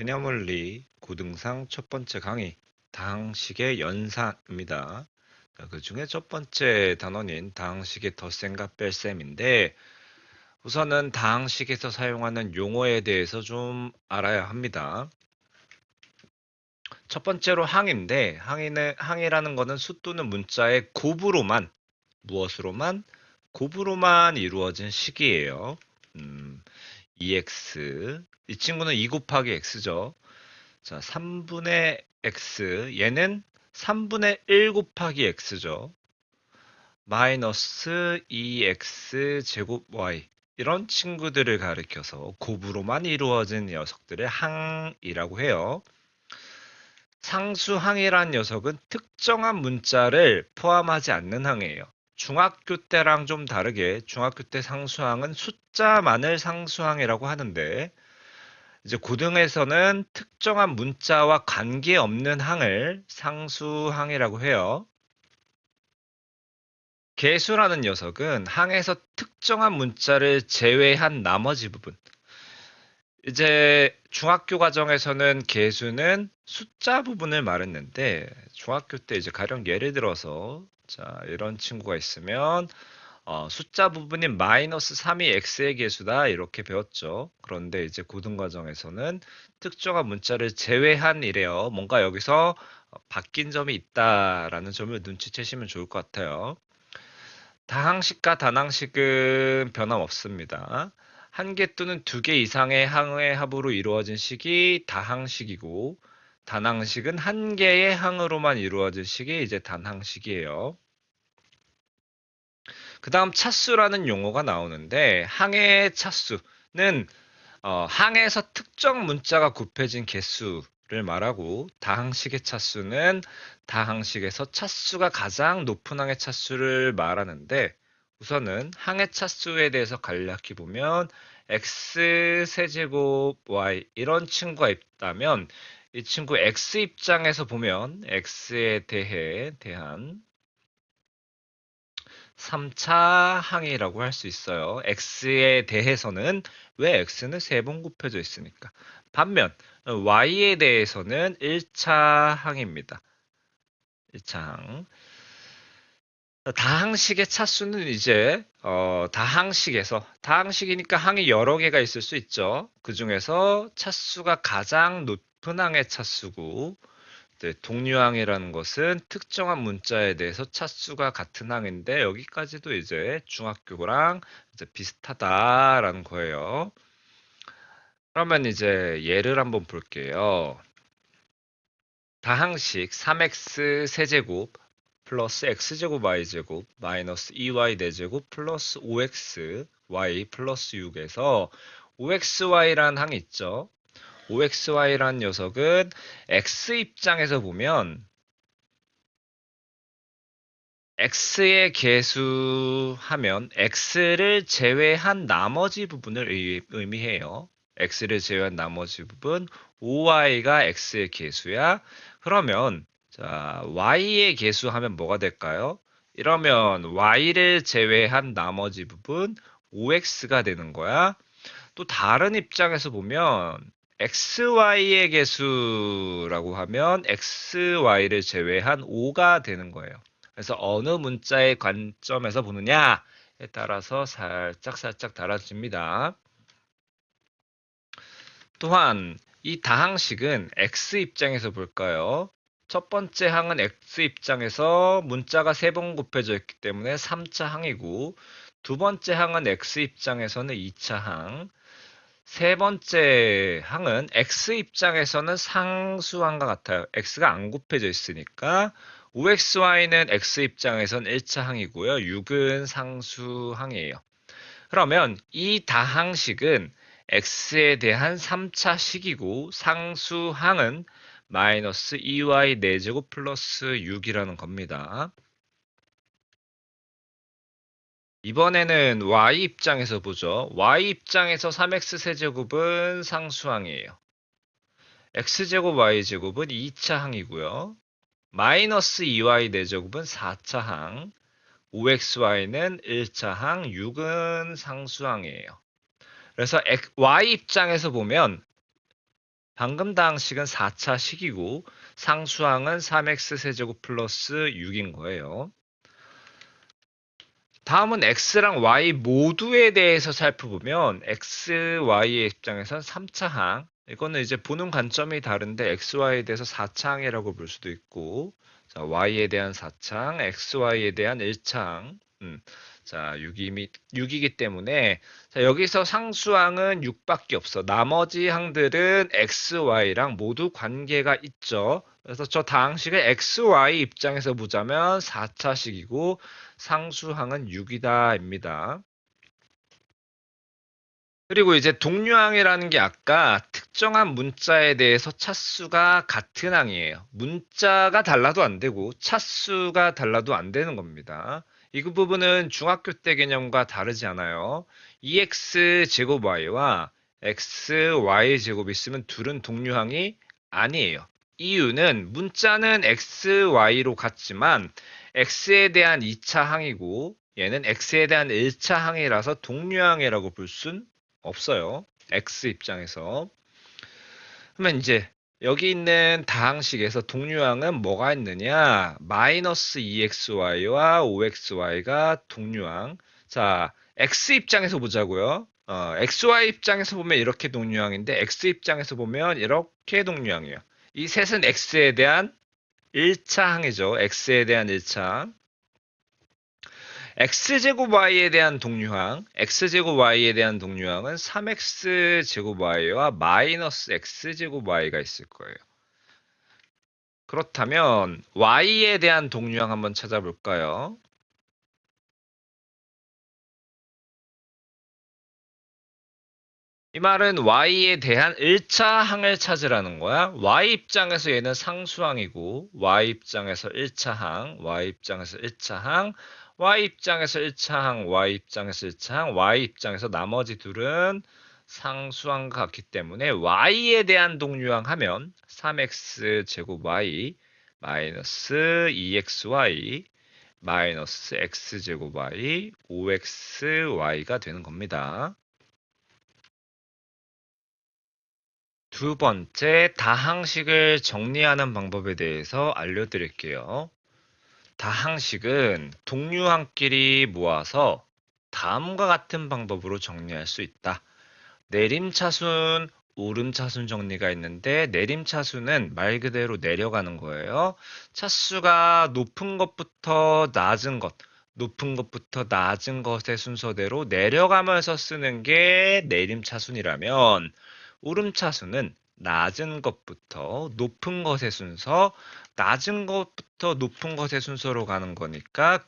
개념원리 고등상 첫 번째 강의 다항식의 연산입니다. 그 중에 첫 번째 단원인 다항식의 덧셈과 뺄셈인데 우선은 다항식에서 사용하는 용어에 대해서 좀 알아야 합니다. 첫 번째로 항인데 항이라는 거는 수 또는 문자의 곱으로만 무엇으로만 곱으로만 이루어진 식이에요. 2x 이 친구는 2 곱하기 x죠. 자, 3분의 x, 얘는 3분의 1 곱하기 x죠. 마이너스 2x 제곱 y. 이런 친구들을 가리켜서 곱으로만 이루어진 녀석들을 항이라고 해요. 상수항이란 녀석은 특정한 문자를 포함하지 않는 항이에요. 중학교 때랑 좀 다르게 중학교 때 상수항은 숫자만을 상수항이라고 하는데 이제 고등에서는 특정한 문자와 관계없는 항을 상수항이라고 해요. 개수라는 녀석은 항에서 특정한 문자를 제외한 나머지 부분. 이제 중학교 과정에서는 개수는 숫자 부분을 말했는데 중학교 때 이제 가령 예를 들어서 자, 이런 친구가 있으면 숫자 부분인 마이너스 3이 x의 개수다 이렇게 배웠죠. 그런데 이제 고등 과정에서는 특정한 문자를 제외한 이래요. 뭔가 여기서 바뀐 점이 있다라는 점을 눈치채시면 좋을 것 같아요. 다항식과 단항식은 변함없습니다. 한 개 또는 두 개 이상의 항의 합으로 이루어진 식이 다항식이고 단항식은 한 개의 항으로만 이루어진 식이 이제 단항식이에요. 그 다음 차수라는 용어가 나오는데 항의 차수는 항에서 특정 문자가 곱해진 개수를 말하고 다항식의 차수는 다항식에서 차수가 가장 높은 항의 차수를 말하는데 우선은 항의 차수에 대해서 간략히 보면 x 세제곱 y 이런 친구가 있다면 이 친구 x 입장에서 보면 x에 대한 3차 항이라고 할 수 있어요. x에 대해서는 왜 x는 세 번 곱해져 있으니까. 반면 y에 대해서는 1차 항입니다. 1차 항. 다항식의 차수는 이제 다항식이니까 항이 여러 개가 있을 수 있죠. 그 중에서 차수가 가장 높은 항의 차수고 동류항이라는 것은 특정한 문자에 대해서 차수가 같은 항인데 여기까지도 이제 중학교랑 이제 비슷하다라는 거예요. 그러면 이제 예를 한번 볼게요. 다항식 3x 세제곱 플러스 x제곱 y제곱 마이너스 2y 4제곱 플러스 5x y 플러스 6에서 5xy라는 항이 있죠. 5xy라는 녀석은 x 입장에서 보면 x의 개수하면 x를 제외한 나머지 부분을 의미해요. x를 제외한 나머지 부분 5y가 x의 개수야. 그러면 자, y의 개수하면 뭐가 될까요? 이러면 y를 제외한 나머지 부분 5x가 되는 거야. 또 다른 입장에서 보면 xy의 개수라고 하면 xy를 제외한 5가 되는 거예요. 그래서 어느 문자의 관점에서 보느냐에 따라서 살짝 달라집니다. 또한 이 다항식은 x 입장에서 볼까요? 첫 번째 항은 x 입장에서 문자가 3번 곱해져 있기 때문에 3차 항이고 두 번째 항은 x 입장에서는 2차 항, 세 번째 항은 x 입장에서는 상수항과 같아요. x가 안 곱해져 있으니까 5xy는 x 입장에선 1차 항이고요. 6은 상수항이에요. 그러면 이 다항식은 x에 대한 3차 식이고 상수항은 마이너스 2y 4제곱 플러스 6이라는 겁니다. 이번에는 y 입장에서 보죠. y 입장에서 3x 세제곱은 상수항이에요. x제곱 y제곱은 2차 항이고요. 마이너스 2y 4제곱은 4차 항, 5xy는 1차 항, 6은 상수항이에요. 그래서 y 입장에서 보면 방금 다항식은 4차 식이고 상수항은 3x 세제곱 플러스 6인 거예요. 다음은 x랑 y 모두에 대해서 살펴보면 x, y의 입장에선 3차 항, 이거는 이제 보는 관점이 다른데 xy에 대해서 4차 항이라고 볼 수도 있고, 자, y에 대한 4차 항, xy에 대한 1차 항. 자, 6이기 때문에 자, 여기서 상수항은 6밖에 없어. 나머지 항들은 x, y랑 모두 관계가 있죠. 그래서 저 다항식을 x, y 입장에서 보자면 4차식이고 상수항은 6이다입니다. 그리고 이제 동류항이라는 게 아까 특정한 문자에 대해서 차수가 같은 항이에요. 문자가 달라도 안 되고 차수가 달라도 안 되는 겁니다. 이 부분은 중학교 때 개념과 다르지 않아요. 2x 제곱 y와 x, y 제곱 있으면 둘은 동류항이 아니에요. 이유는 문자는 x, y로 같지만 x에 대한 2차 항이고 얘는 x에 대한 1차 항이라서 동류항이라고 볼순 없어요. X 입장에서. 그러면 이제 여기 있는 다항식에서 동류항은 뭐가 있느냐? 마이너스 2xy와 5xy가 동류항. 자, X 입장에서 보자고요. XY 입장에서 보면 이렇게 동류항인데 X 입장에서 보면 이렇게 동류항이에요. 이 셋은 X에 대한 1차 항이죠. X에 대한 1차 항. x제곱 y에 대한 동류항, x제곱 y에 대한 동류항은 3x제곱 y와 마이너스 x제곱 y가 있을 거예요. 그렇다면 y에 대한 동류항 한번 찾아볼까요? 이 말은 y에 대한 1차 항을 찾으라는 거야. y 입장에서 얘는 상수항이고 y 입장에서 1차 항, y 입장에서 1차 항, y 입장에서 1차 항, y 입장에서 1차 항, y 입장에서 나머지 둘은 상수항과 같기 때문에 y에 대한 동류항 하면 3x 제곱 y 마이너스 2xy 마이너스 x제곱 y 5xy가 되는 겁니다. 두 번째, 다항식을 정리하는 방법에 대해서 알려드릴게요. 다항식은 동류항끼리 모아서 다음과 같은 방법으로 정리할 수 있다. 내림차순, 오름차순 정리가 있는데 내림차순은 말 그대로 내려가는 거예요. 차수가 높은 것부터 낮은 것, 높은 것부터 낮은 것의 순서대로 내려가면서 쓰는 게 내림차순이라면 오름차순은 낮은 것부터 높은 것의 순서, 낮은 것부터 높은 것의 순서로 가는 거니까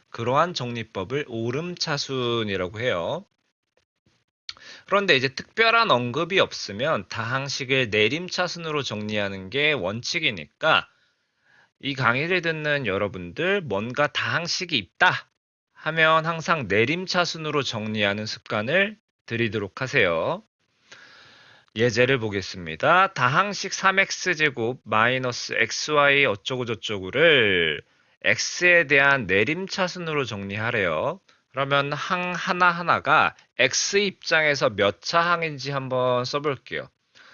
그러한 정리법을 오름차순이라고 해요. 그런데 이제 특별한 언급이 없으면 다항식을 내림차순으로 정리하는 게 원칙이니까 이 강의를 듣는 여러분들 뭔가 다항식이 있다 하면 항상 내림차순으로 정리하는 습관을 들이도록 하세요. 예제를 보겠습니다. 다항식 3x제곱 마이너스 xy 어쩌고저쩌고를 x에 대한 내림차순으로 정리하래요. 그러면 항 하나하나가 x 입장에서 몇 차 항인지 한번 써볼게요.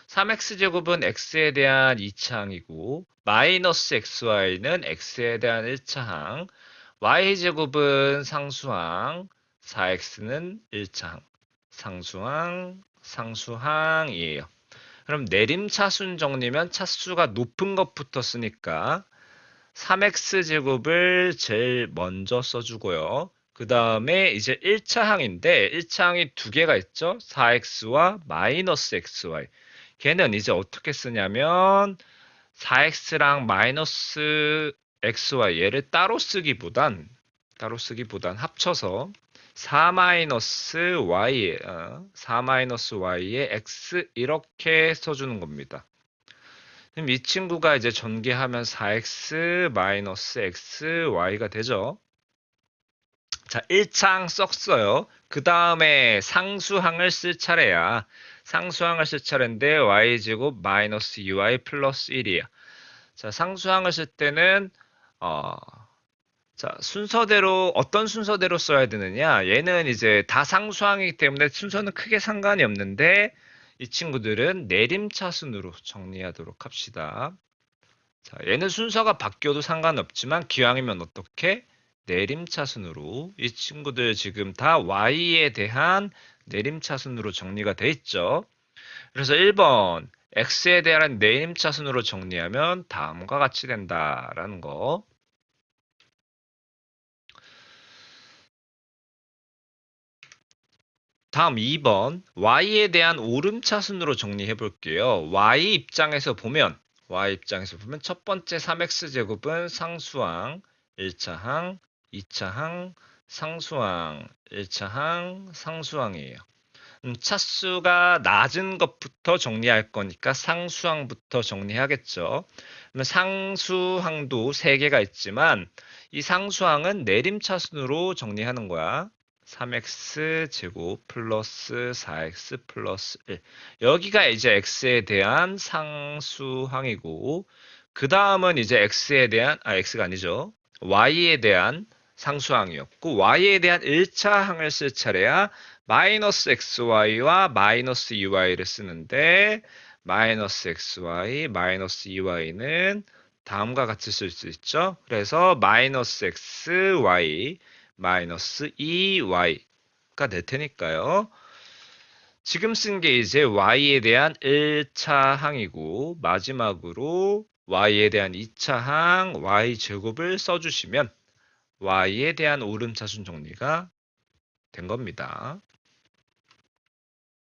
3x제곱은 x에 대한 2차 항이고 마이너스 xy는 x에 대한 1차 항, y제곱은 상수항, 4x는 1차 항, 상수항, 상수항이에요. 그럼 내림차순 정리면 차수가 높은 것부터 쓰니까 3x제곱을 제일 먼저 써주고요. 그 다음에 이제 1차 항인데 1차 항이 두 개가 있죠. 4x와 마이너스 xy. 걔는 이제 어떻게 쓰냐면 4x랑 마이너스 xy 얘를 따로 쓰기보단 합쳐서 4-y에 x 이렇게 써주는 겁니다. 그럼 이 친구가 이제 전개하면 4x 마이너스 xy가 되죠. 자, 1차항 썼어요. 그 다음에 상수항을 쓸 차례야. 상수항을 쓸 차례인데 y제곱 마이너스 2y 플러스 1이야. 자, 상수항을 쓸 때는 자, 순서대로 어떤 순서대로 써야 되느냐? 얘는 이제 다 상수항이기 때문에 순서는 크게 상관이 없는데 이 친구들은 내림차순으로 정리하도록 합시다. 자, 얘는 순서가 바뀌어도 상관없지만 기왕이면 어떻게? 내림차순으로. 이 친구들 지금 다 y에 대한 내림차순으로 정리가 돼 있죠. 그래서 1번 x에 대한 내림차순으로 정리하면 다음과 같이 된다라는 거. 다음 2번 y에 대한 오름차순으로 정리해 볼게요. y 입장에서 보면 첫 번째 3x제곱은 상수항 1차항, 2차항, 상수항 1차항, 상수항이에요. 차수가 낮은 것부터 정리할 거니까 상수항부터 정리하겠죠. 그러면 상수항도 3개가 있지만 이 상수항은 내림차순으로 정리하는 거야. 3x 제곱 플러스 4x 플러스 1. 여기가 이제 x에 대한 상수항이고 그 다음은 이제 x가 아니죠. y에 대한 상수항이었고 y에 대한 1차 항을 쓸 차례야 마이너스 xy와 마이너스 2y를 쓰는데 마이너스 xy, 마이너스 2y는 다음과 같이 쓸 수 있죠. 그래서 마이너스 xy, 마이너스 2y가 될 테니까요. 지금 쓴 게 이제 y에 대한 1차 항이고 마지막으로 y에 대한 2차 항 y제곱을 써주시면 y에 대한 오름차순 정리가 된 겁니다.